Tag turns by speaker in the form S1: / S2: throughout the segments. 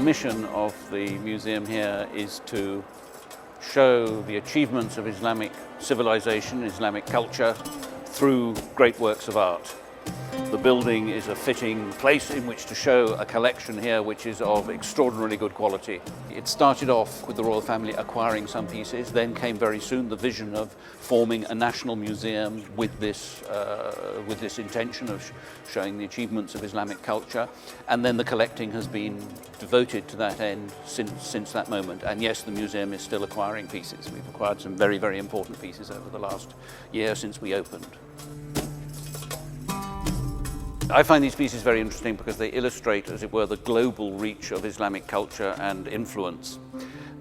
S1: mission of the museum here is to show the achievements of Islamic civilization, Islamic culture, through great works of art. The building is a fitting place in which to show a collection here which is of extraordinarily good quality. It started off with the royal family acquiring some pieces, then came very soon the vision of forming a national museum with this intention of showing the achievements of Islamic culture, and then the collecting has been devoted to that end since that moment. And yes, the museum is still acquiring pieces. We've acquired some very, very important pieces over the last year since we opened. I find these pieces very interesting because they illustrate, as it were, the global reach of Islamic culture and influence.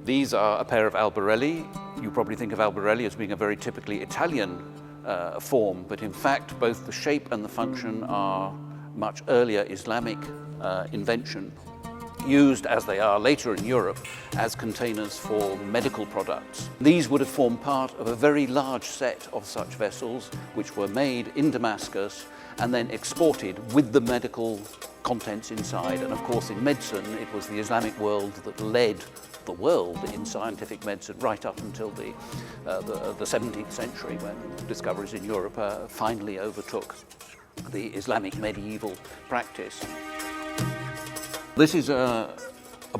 S1: These are a pair of albarelli. You probably think of albarelli as being a very typically Italian form, but in fact both the shape and the function are much earlier Islamic invention, used as they are later in Europe as containers for medical products. These would have formed part of a very large set of such vessels which were made in Damascus and then exported with the medical contents inside. And of course in medicine it was the Islamic world that led the world in scientific medicine right up until the 17th century, when discoveries in Europe finally overtook the Islamic medieval practice. This is a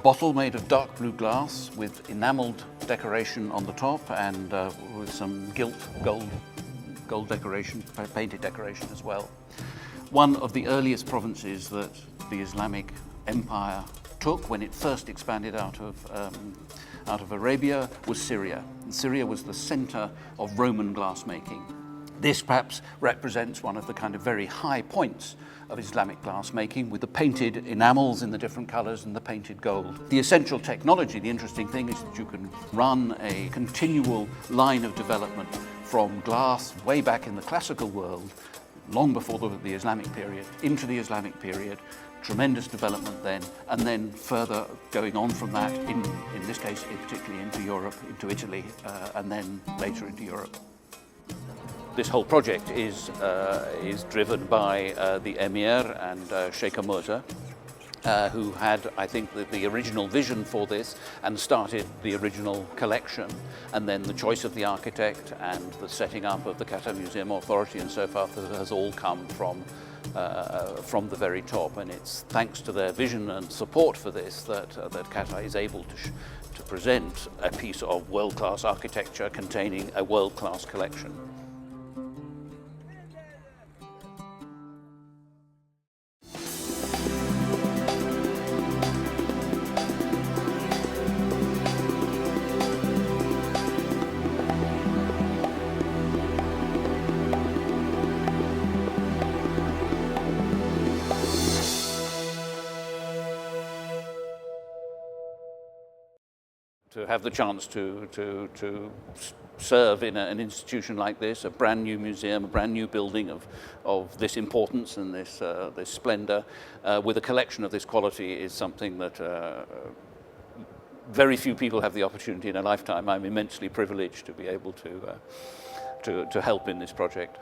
S1: bottle made of dark blue glass with enameled decoration on the top and with some gilt gold decoration, painted decoration as well. One of the earliest provinces that the Islamic Empire took when it first expanded out of Arabia was Syria. And Syria was the center of Roman glassmaking. This perhaps represents one of the kind of very high points of Islamic glassmaking, with the painted enamels in the different colors and the painted gold. The essential technology, the interesting thing, is that you can run a continual line of development from glass way back in the classical world, long before the Islamic period, into the Islamic period, tremendous development then, and then further going on from that, in this case particularly into Europe, into Italy, and then later into Europe. This whole project is driven by the Emir and Sheikh Moza, who had, I think, the original vision for this and started the original collection. And then the choice of the architect and the setting up of the Qatar Museum Authority and so forth has all come from the very top. And it's thanks to their vision and support for this that Qatar is able to present a piece of world-class architecture containing a world-class collection. To have the chance to serve in an institution like this, a brand new museum, a brand new building of this importance and this splendor, with a collection of this quality, is something that very few people have the opportunity in a lifetime. I'm immensely privileged to be able to help in this project.